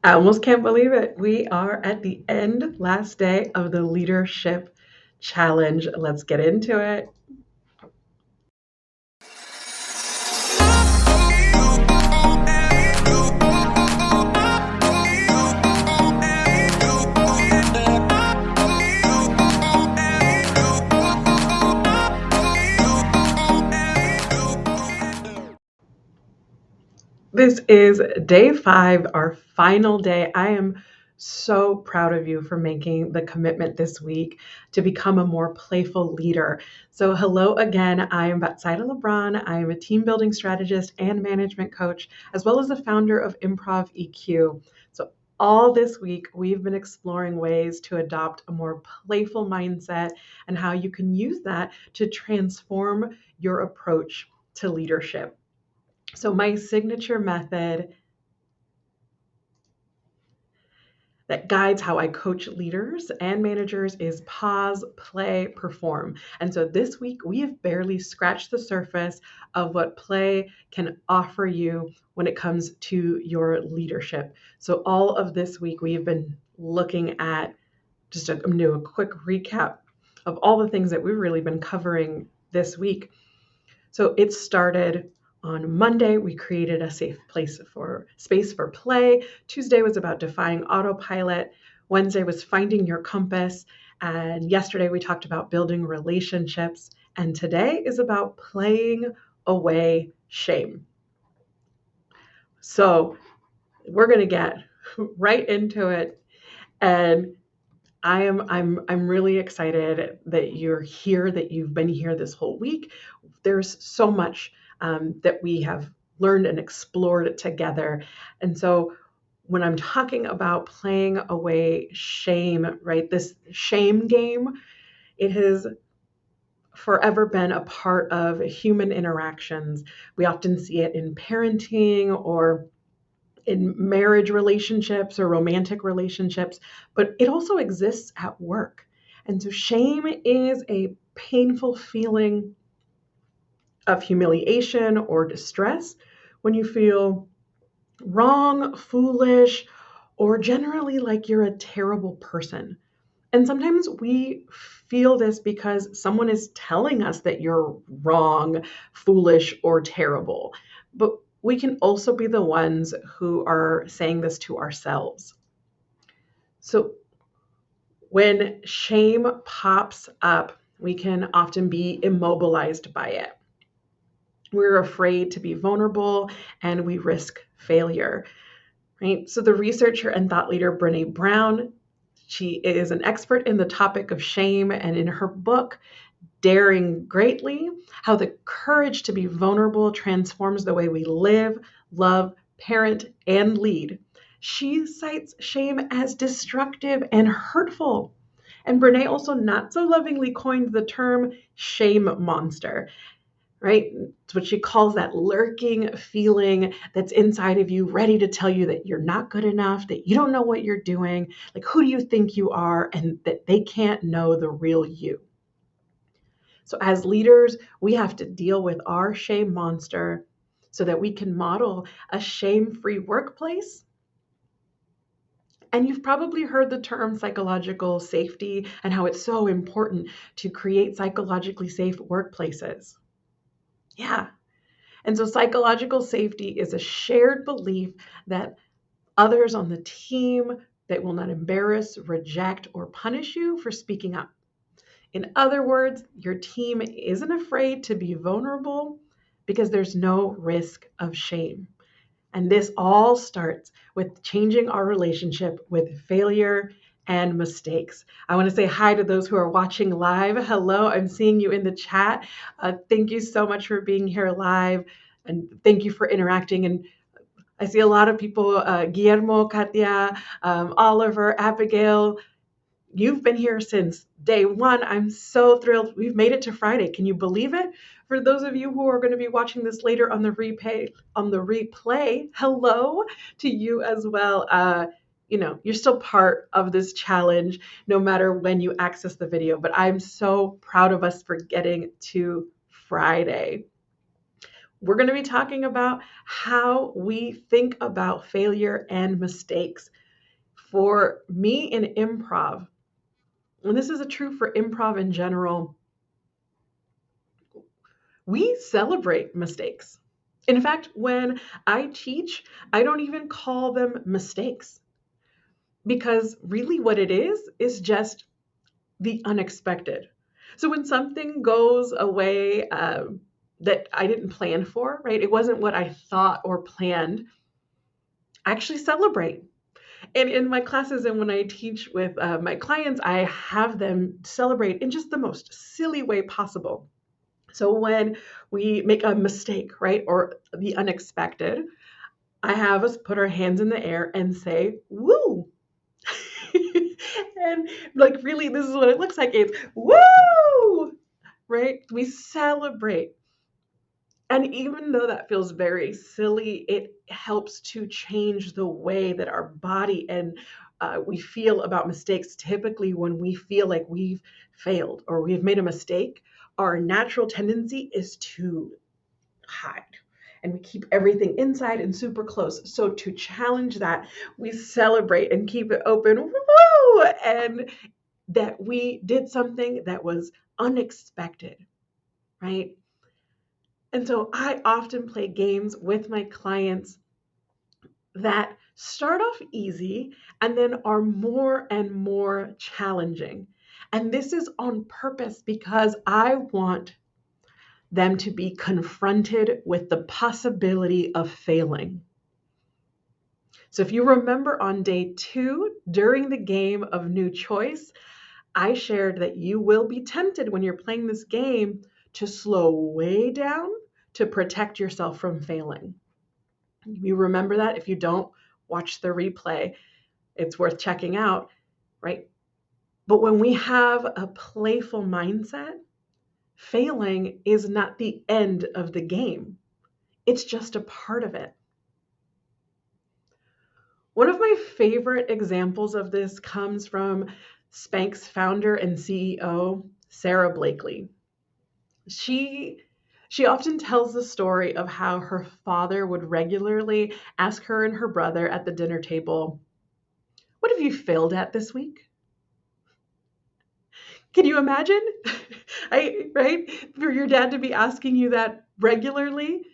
I almost can't believe it. We are at the end, last day of the leadership challenge. Let's get into it. This is day 5, our final day. I am so proud of you for making the commitment this week to become a more playful leader. So, hello again. I am Batsaida Lebron. I am a team building strategist and management coach, as well as the founder of Improv EQ. So, all this week, we've been exploring ways to adopt a more playful mindset and how you can use that to transform your approach to leadership. So, my signature method that guides how I coach leaders and managers is pause, play, perform. And so this week, we have barely scratched the surface of what play can offer you when it comes to your leadership. So, all of this week, we have been looking at I'm going to do a quick recap of all the things that we've really been covering this week. So it started on Monday. We created a safe place for space for play. Tuesday was about defying autopilot. Wednesday was finding your compass. And yesterday we talked about building relationships. And today is about playing away shame. So we're going to get right into it. And I'm really excited that you're here, that you've been here this whole week. There's so much that we have learned and explored together. And so when I'm talking about playing away shame, right, this shame game, it has forever been a part of human interactions. We often see it in parenting or in marriage relationships or romantic relationships, but it also exists at work. And so shame is a painful feeling of humiliation or distress when you feel wrong, foolish, or generally like you're a terrible person. And sometimes we feel this because someone is telling us that you're wrong, foolish, or terrible. But we can also be the ones who are saying this to ourselves. So when shame pops up, we can often be immobilized by it. We're afraid to be vulnerable and we risk failure, right? So the researcher and thought leader Brene Brown, she is an expert in the topic of shame, and in her book, Daring Greatly, How the Courage to be Vulnerable Transforms the Way We Live, Love, Parent, and Lead, she cites shame as destructive and hurtful. And Brene also not so lovingly coined the term shame monster, right? It's what she calls that lurking feeling that's inside of you, ready to tell you that you're not good enough, that you don't know what you're doing, like who do you think you are, and that they can't know the real you. So, as leaders, we have to deal with our shame monster so that we can model a shame free workplace. And you've probably heard the term psychological safety and how it's so important to create psychologically safe workplaces. Yeah. And so, psychological safety is a shared belief that others on the team that will not embarrass, reject, or punish you for speaking up. In other words, your team isn't afraid to be vulnerable because there's no risk of shame. And this all starts with changing our relationship with failure and mistakes. I want to say hi to those who are watching live. Hello, I'm seeing you in the chat. Thank you so much for being here live, and thank you for interacting. And I see a lot of people, Guillermo, Katia, Oliver, Abigail. You've been here since day one. I'm so thrilled. We've made it to Friday. Can you believe it? For those of you who are going to be watching this later on the replay, hello to you as well. You're still part of this challenge no matter when you access the video, but I'm so proud of us for getting to Friday. We're going to be talking about how we think about failure and mistakes. For me in improv, and this is true for improv in general, we celebrate mistakes. In fact, when I teach, I don't even call them mistakes because really what it is just the unexpected. So when something goes away that I didn't plan for, right? It wasn't what I thought or planned. I actually celebrate. And in my classes and when I teach with my clients, I have them celebrate in just the most silly way possible. So when we make a mistake, right, or the unexpected, I have us put our hands in the air and say, woo. And like, really, this is what it looks like. It's woo, right? We celebrate. And even though that feels very silly, it helps to change the way that our body and we feel about mistakes. Typically, when we feel like we've failed or we've made a mistake, our natural tendency is to hide and we keep everything inside and super close. So, to challenge that, we celebrate and keep it open. Woo! And that we did something that was unexpected, right? And so I often play games with my clients that start off easy and then are more and more challenging. And this is on purpose because I want them to be confronted with the possibility of failing. So if you remember on day 2, during the game of New Choice, I shared that you will be tempted when you're playing this game to slow way down to protect yourself from failing. You remember that? If you don't, watch the replay. It's worth checking out, right? But when we have a playful mindset, failing is not the end of the game. It's just a part of it. One of my favorite examples of this comes from Spank's founder and CEO, Sarah Blakely. She often tells the story of how her father would regularly ask her and her brother at the dinner table, "What have you failed at this week?" Can you imagine? Right? For your dad to be asking you that regularly.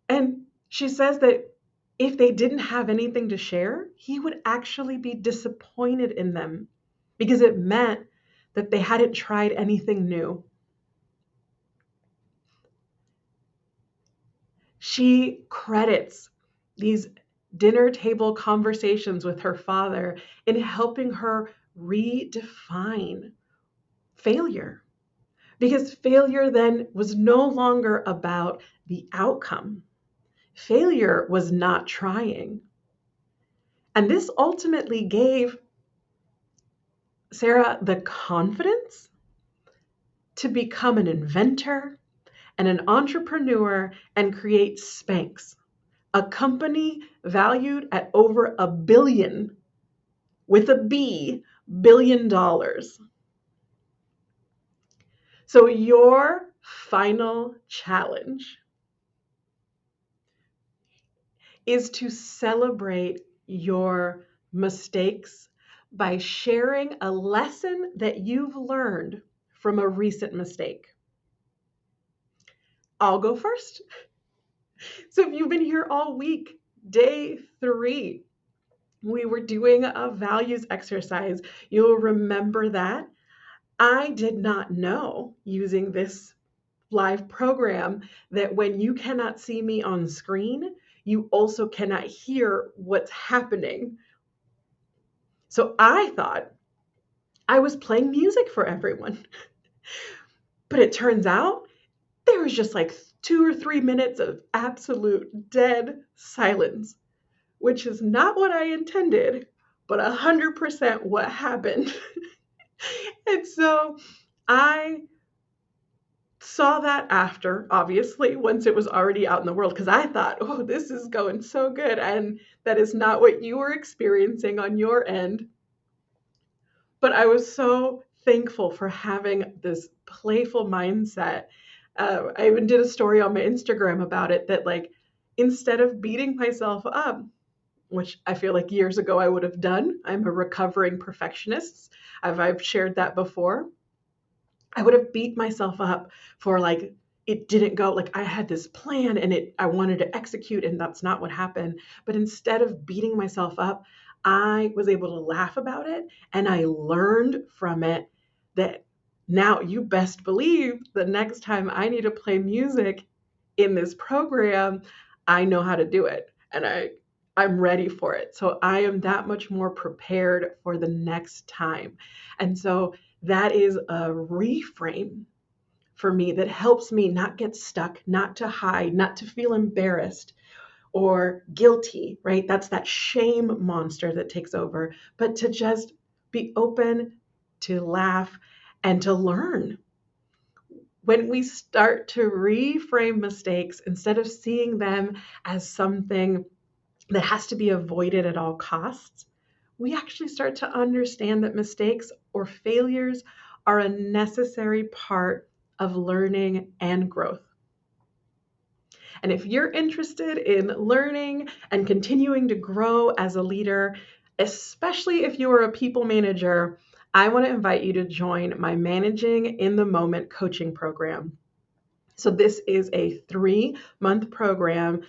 And she says that if they didn't have anything to share, he would actually be disappointed in them because it meant that they hadn't tried anything new. She credits these dinner table conversations with her father in helping her redefine failure. Because failure then was no longer about the outcome. Failure was not trying. And this ultimately gave Sarah the confidence to become an inventor and an entrepreneur and create Spanx, a company valued at over $1 billion, with a B, billion dollars. So your final challenge is to celebrate your mistakes by sharing a lesson that you've learned from a recent mistake. I'll go first. So if you've been here all week, day 3, we were doing a values exercise. You'll remember that. I did not know, using this live program, that when you cannot see me on screen, you also cannot hear what's happening. So I thought I was playing music for everyone. But it turns out there was just like 2 or 3 minutes of absolute dead silence, which is not what I intended, but 100% what happened. And so I saw that after, obviously, once it was already out in the world, because I thought, oh, this is going so good. And that is not what you were experiencing on your end. But I was so thankful for having this playful mindset I even did a story on my Instagram about it that, like, instead of beating myself up, which I feel like years ago I would have done, I'm a recovering perfectionist. I've shared that before. I would have beat myself up for, like, it didn't go, like, I had this plan and I wanted to execute and that's not what happened. But instead of beating myself up, I was able to laugh about it and I learned from it that now you best believe the next time I need to play music in this program, I know how to do it and I'm ready for it. So I am that much more prepared for the next time. And so that is a reframe for me that helps me not get stuck, not to hide, not to feel embarrassed or guilty, right? That's that shame monster that takes over, but to just be open, to laugh, and to learn. When we start to reframe mistakes instead of seeing them as something that has to be avoided at all costs, we actually start to understand that mistakes or failures are a necessary part of learning and growth. And if you're interested in learning and continuing to grow as a leader, especially if you are a people manager, I want to invite you to join my Managing in the Moment coaching program. So, this is a 3-month program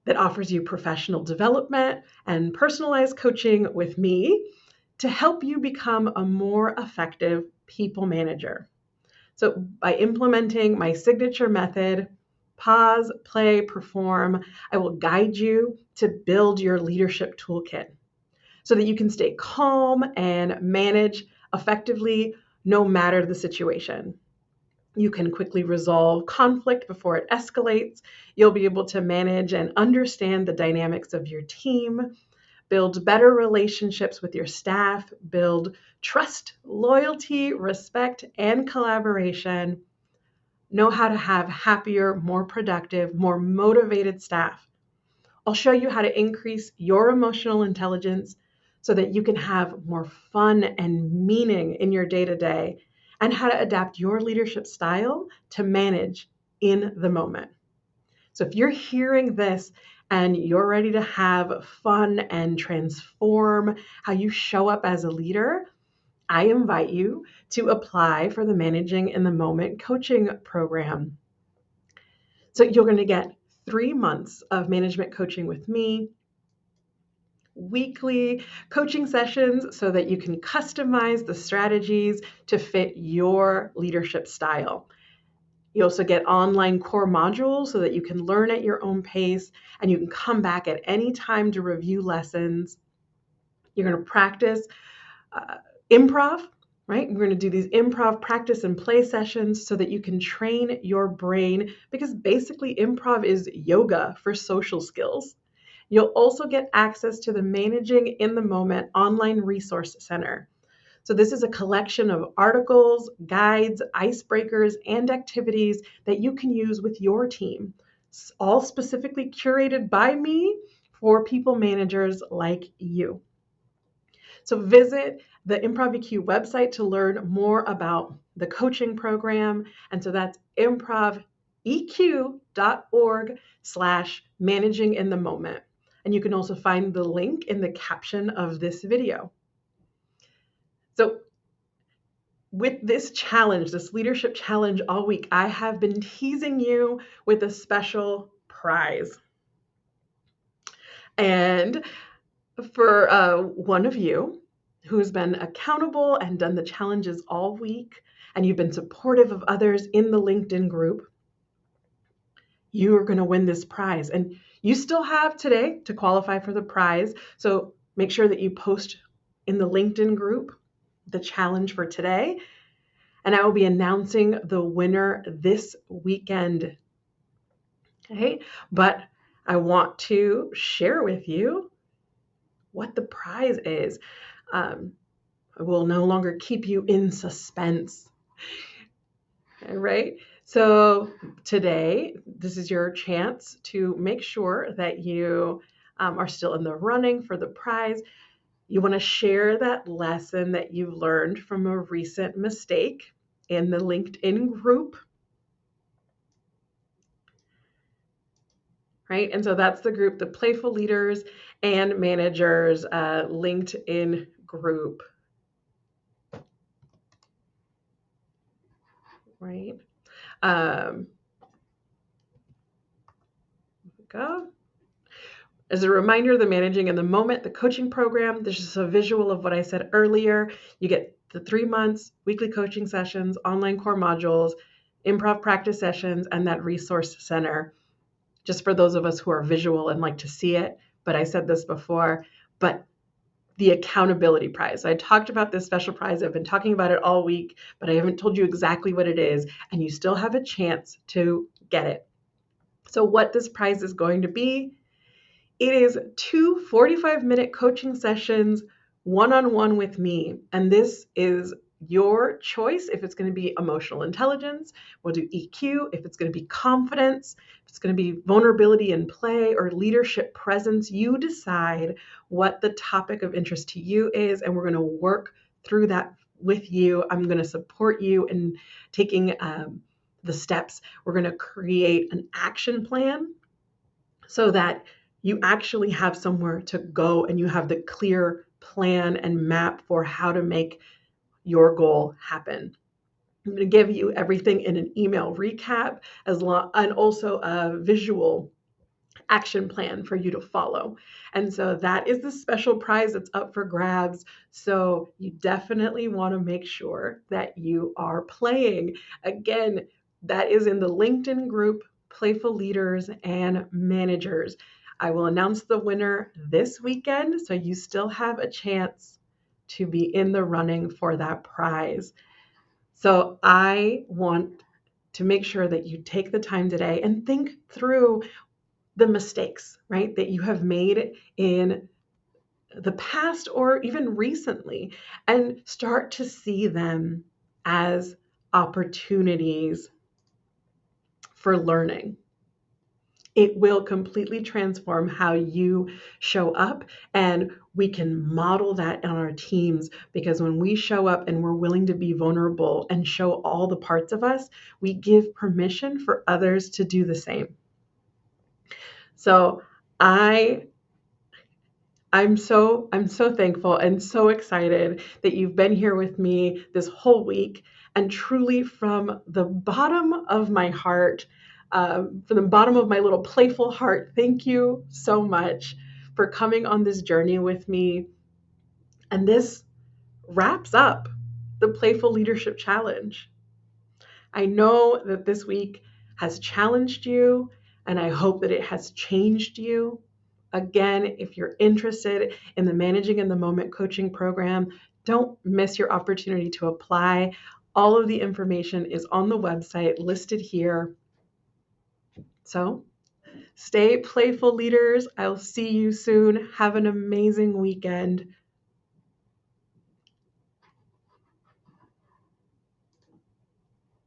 that offers you professional development and personalized coaching with me to help you become a more effective people manager. So, by implementing my signature method, pause, play, perform, I will guide you to build your leadership toolkit so that you can stay calm and manage effectively no matter the situation. You can quickly resolve conflict before it escalates. You'll be able to manage and understand the dynamics of your team, build better relationships with your staff, build trust, loyalty, respect, and collaboration, know how to have happier, more productive, more motivated staff. I'll show you how to increase your emotional intelligence so that you can have more fun and meaning in your day to day, and how to adapt your leadership style to manage in the moment. So if you're hearing this and you're ready to have fun and transform how you show up as a leader, I invite you to apply for the Managing in the Moment coaching program. So you're going to get 3 months of management coaching with me, weekly coaching sessions so that you can customize the strategies to fit your leadership style. You also get online core modules so that you can learn at your own pace and you can come back at any time to review lessons. You're going to practice improv, right? We're going to do these improv practice and play sessions so that you can train your brain, because basically improv is yoga for social skills. You'll also get access to the Managing in the Moment online resource center. So this is a collection of articles, guides, icebreakers, and activities that you can use with your team, all specifically curated by me for people managers like you. So visit the Improv EQ website to learn more about the coaching program. And so that's improveq.org/managing in the moment. And you can also find the link in the caption of this video. So with this challenge, this leadership challenge all week, I have been teasing you with a special prize. And for one of you who's been accountable and done the challenges all week, and you've been supportive of others in the LinkedIn group, you are going to win this prize. And you still have today to qualify for the prize. So make sure that you post in the LinkedIn group the challenge for today. And I will be announcing the winner this weekend. Okay, but I want to share with you what the prize is. I will no longer keep you in suspense. All right. So today, this is your chance to make sure that you are still in the running for the prize. You want to share that lesson that you've learned from a recent mistake in the LinkedIn group. right? And so that's the group, the Playful Leaders and Managers LinkedIn group, right? Um, go. As a reminder, the Managing in the Moment, the coaching program, there's just a visual of what I said earlier. You get the 3 months, weekly coaching sessions, online core modules, improv practice sessions, and that resource center, just for those of us who are visual and like to see it. But I said this before, but the accountability prize. I talked about this special prize. I've been talking about it all week, but I haven't told you exactly what it is, and you still have a chance to get it. So what this prize is going to be, it is 2 45-minute coaching sessions one-on-one with me. And this is your choice. If it's going to be emotional intelligence, we'll do EQ. If it's going to be confidence, if it's going to be vulnerability and play or leadership presence, you decide what the topic of interest to you is. And we're going to work through that with you. I'm going to support you in taking the steps. We're going to create an action plan so that you actually have somewhere to go and you have the clear plan and map for how to make your goal happen. I'm going to give you everything in an email recap and also a visual action plan for you to follow. And so that is the special prize that's up for grabs. So you definitely want to make sure that you are playing. Again, that is in the LinkedIn group, Playful Leaders and Managers. I will announce the winner this weekend, so you still have a chance to be in the running for that prize. So I want to make sure that you take the time today and think through the mistakes, right, that you have made in the past or even recently, and start to see them as opportunities for learning. It will completely transform how you show up, and we can model that on our teams, because when we show up and we're willing to be vulnerable and show all the parts of us, we give permission for others to do the same. So I'm so thankful and so excited that you've been here with me this whole week, and truly from the bottom of my heart, from the bottom of my little playful heart, thank you so much for coming on this journey with me. And this wraps up the Playful Leadership Challenge. I know that this week has challenged you, and I hope that it has changed you. Again, if you're interested in the Managing in the Moment coaching program, don't miss your opportunity to apply. All of the information is on the website listed here. So stay playful, leaders. I'll see you soon. Have an amazing weekend.